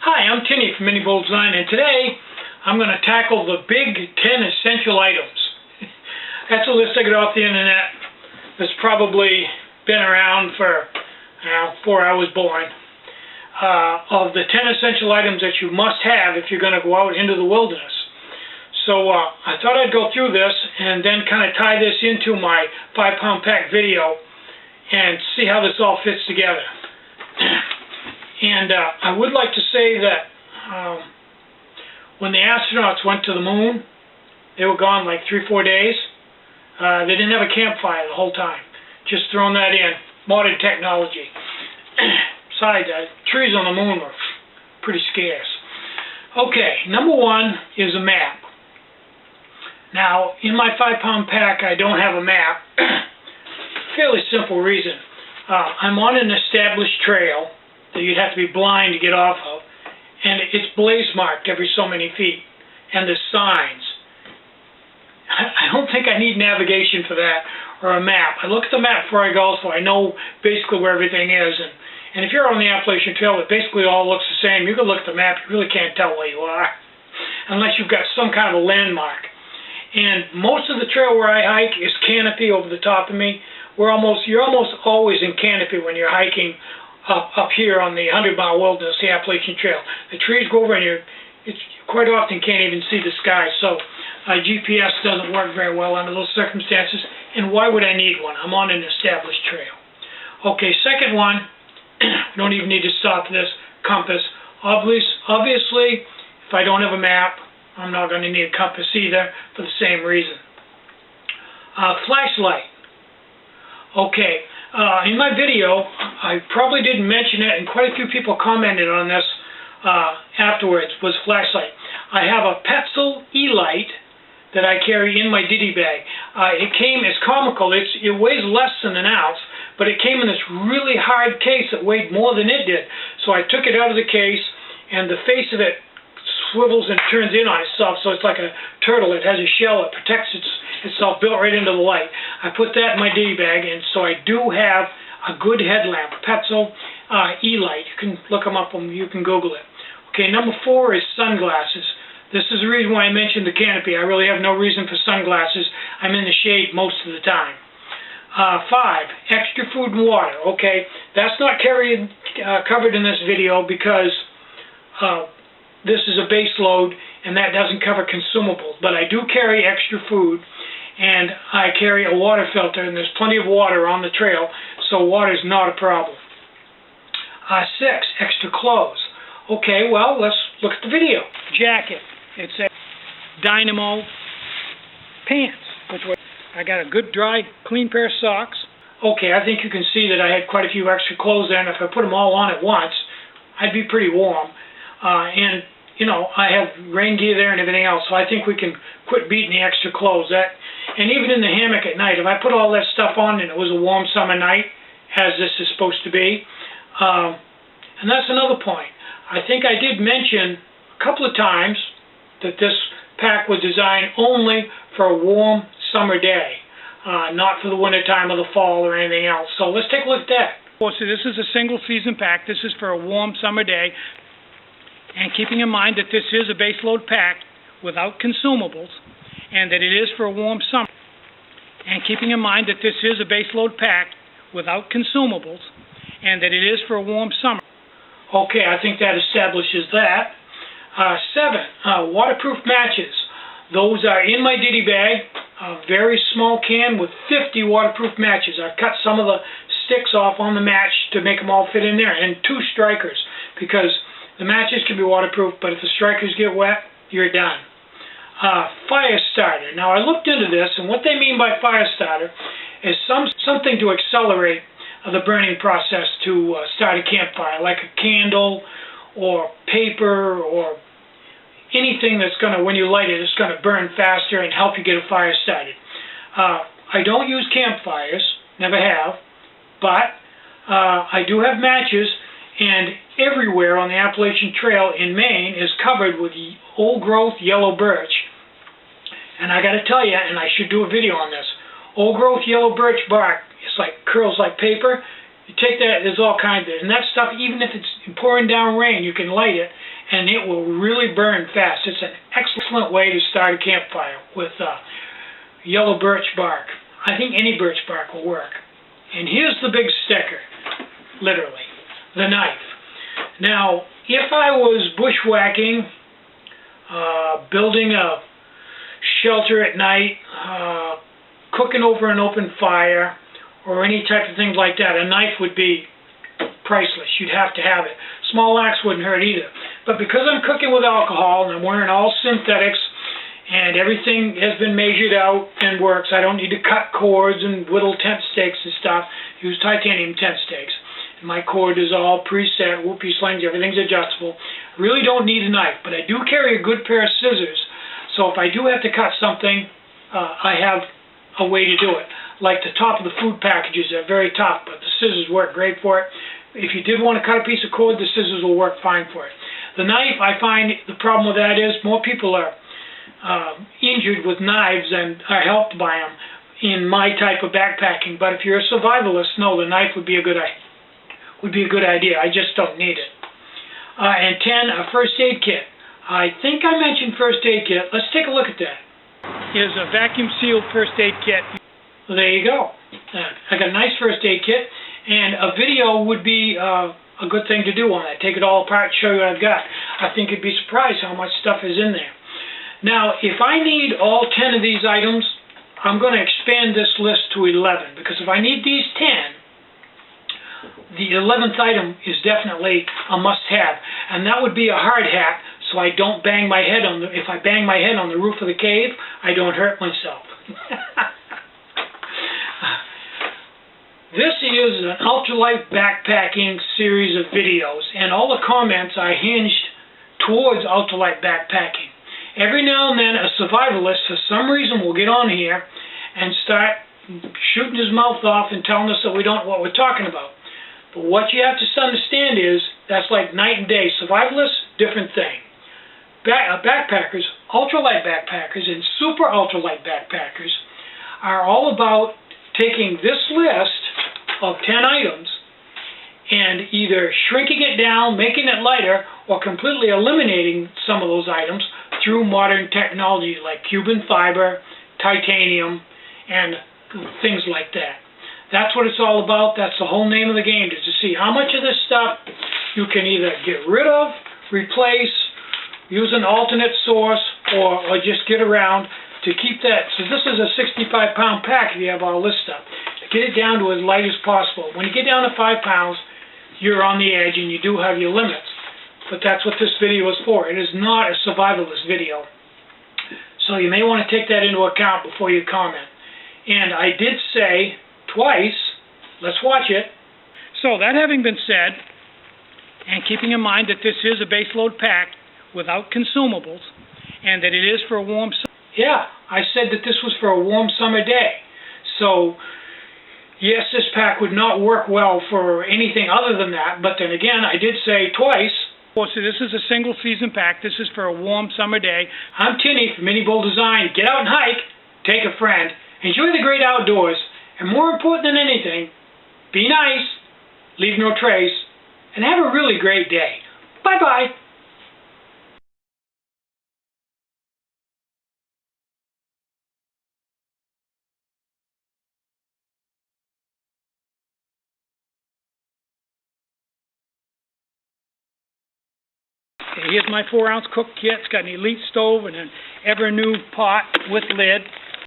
Hi, I'm Tinny from Mini Bold Design, and today I'm going to tackle the big 10 essential items. That's a list I got off the internet that's probably been around for 4 hours boring. Of the 10 essential items that you must have if you're going to go out into the wilderness. So I thought I'd go through this and then kind of tie this into my 5-pound pack video and see how this all fits together. And I would like to say that when the astronauts went to the moon, they were gone like 3-4 days. They didn't have a campfire the whole time. Just throwing that in. Modern technology. Besides, trees on the moon were pretty scarce. Okay, number one is a map. Now, in my 5-pound pack, I don't have a map. Fairly simple reason. I'm on an established trail that you'd have to be blind to get off of, and it's blaze marked every so many feet, and there's signs. I don't think I need navigation for that, or a map. I look at the map before I go, so I know basically where everything is, and if you're on the Appalachian Trail, it basically all looks the same. You can look at the map, you really can't tell where you are, unless you've got some kind of a landmark. And most of the trail where I hike is canopy over the top of me. You're almost always in canopy when you're hiking up here on the 100-mile wilderness, the Appalachian Trail. The trees go over and you quite often can't even see the sky, so GPS doesn't work very well under those circumstances, and why would I need one? I'm on an established trail. Okay, second one, don't even need to stop this, compass. Obviously, if I don't have a map, I'm not going to need a compass either for the same reason. Flashlight. Okay. In my video, I probably didn't mention it, and quite a few people commented on this afterwards, was flashlight. I have a Petzl E-light that I carry in my ditty bag. It's comical. It weighs less than an ounce, but it came in this really hard case that weighed more than it did. So I took it out of the case, and the face of it swivels and turns in on itself, so it's like a turtle. It has a shell that protects itself built right into the light. I put that in my ditty bag, and so I do have a good headlamp, Petzl E-light. You can look them up, you can Google it. Okay, number 4 is sunglasses. This is the reason why I mentioned the canopy. I really have no reason for sunglasses. I'm in the shade most of the time. 5, extra food and water. Okay, that's not covered in this video because this is a base load, and that doesn't cover consumables. But I do carry extra food, and I carry a water filter, and there's plenty of water on the trail, so water is not a problem. 6, extra clothes. Okay, well, let's look at the video. Jacket. It's a Dynamo pants. I got a good, dry, clean pair of socks. Okay, I think you can see that I had quite a few extra clothes there, and if I put them all on at once, I'd be pretty warm. And you know, I have rain gear there and everything else, so I think we can quit beating the extra clothes. And even in the hammock at night, if I put all that stuff on and it was a warm summer night, as this is supposed to be, and that's another point. I think I did mention a couple of times that this pack was designed only for a warm summer day, not for the winter time or the fall or anything else. So let's take a look at that. So this is a single season pack. This is for a warm summer day. And keeping in mind that this is a base load pack without consumables, and that it is for a warm summer. And keeping in mind that this is a base load pack without consumables, and that it is for a warm summer. Okay, I think that establishes that. 7, waterproof matches. Those are in my ditty bag, a very small can with 50 waterproof matches. I've cut some of the sticks off on the match to make them all fit in there, and 2 strikers, because the matches can be waterproof, but if the strikers get wet, you're done. Fire starter. Now, I looked into this, and what they mean by fire starter is something to accelerate the burning process to start a campfire, like a candle or paper or anything that's going to, when you light it, it's going to burn faster and help you get a fire started. I don't use campfires, never have, but I do have matches, and everywhere on the Appalachian Trail in Maine is covered with old-growth yellow birch. And I got to tell you, and I should do a video on this, old-growth yellow birch bark, it's like curls like paper. You take that, there's all kinds of it. And that stuff, even if it's pouring down rain, you can light it, and it will really burn fast. It's an excellent way to start a campfire with yellow birch bark. I think any birch bark will work. And here's the big sticker, literally, the knife. Now, if I was bushwhacking, building a shelter at night, cooking over an open fire, or any type of things like that, a knife would be priceless. You'd have to have it. Small axe wouldn't hurt either. But because I'm cooking with alcohol and I'm wearing all synthetics and everything has been measured out and works, I don't need to cut cords and whittle tent stakes and stuff. Use titanium tent stakes. And my cord is all preset, whoopee slings, everything's adjustable. I really don't need a knife, but I do carry a good pair of scissors. So if I do have to cut something, I have a way to do it. Like the top of the food packages, they're very tough, but the scissors work great for it. If you did want to cut a piece of cord, the scissors will work fine for it. The knife, I find the problem with that is more people are injured with knives and are helped by them in my type of backpacking. But if you're a survivalist, no, the knife would be a good idea. I just don't need it. And 10, a first aid kit. I think I mentioned first aid kit. Let's take a look at that. Here's a vacuum sealed first aid kit. Well, there you go. I got a nice first aid kit, and a video would be a good thing to do on that. Take it all apart and show you what I've got. I think you'd be surprised how much stuff is in there. Now, if I need all 10 of these items, I'm going to expand this list to 11, because if I need these 10, the 11th item is definitely a must-have, and that would be a hard hat, so I don't bang my head on the. If I bang my head on the roof of the cave, I don't hurt myself. This is an ultralight backpacking series of videos, and all the comments are hinged towards ultralight backpacking. Every now and then, a survivalist, for some reason, will get on here and start shooting his mouth off and telling us that we don't know what we're talking about. But what you have to understand is, that's like night and day. Survivalists, different thing. Backpackers, ultralight backpackers, and super ultralight backpackers are all about taking this list of 10 items and either shrinking it down, making it lighter, or completely eliminating some of those items through modern technology like Cuban fiber, titanium, and things like that. That's what it's all about. That's the whole name of the game, is to see how much of this stuff you can either get rid of, replace, use an alternate source, or just get around to keep that. So this is a 65-pound pack if you have all this stuff. Get it down to as light as possible. When you get down to 5 pounds, you're on the edge and you do have your limits. But that's what this video is for. It is not a survivalist video. So you may want to take that into account before you comment. And I did say twice, let's watch it. So that having been said, and keeping in mind that this is a base load pack without consumables, and that it is for a warm summer. Yeah, I said that this was for a warm summer day. So yes, this pack would not work well for anything other than that, but then again, I did say twice. So this is a single season pack. This is for a warm summer day. I'm Tinny from Mini Bull Design. Get out and hike, take a friend, enjoy the great outdoors, and more important than anything, be nice, leave no trace, and have a really great day. Bye-bye. Okay, here's my 4-ounce cook kit. It's got an Elite stove and an ever new pot with lid.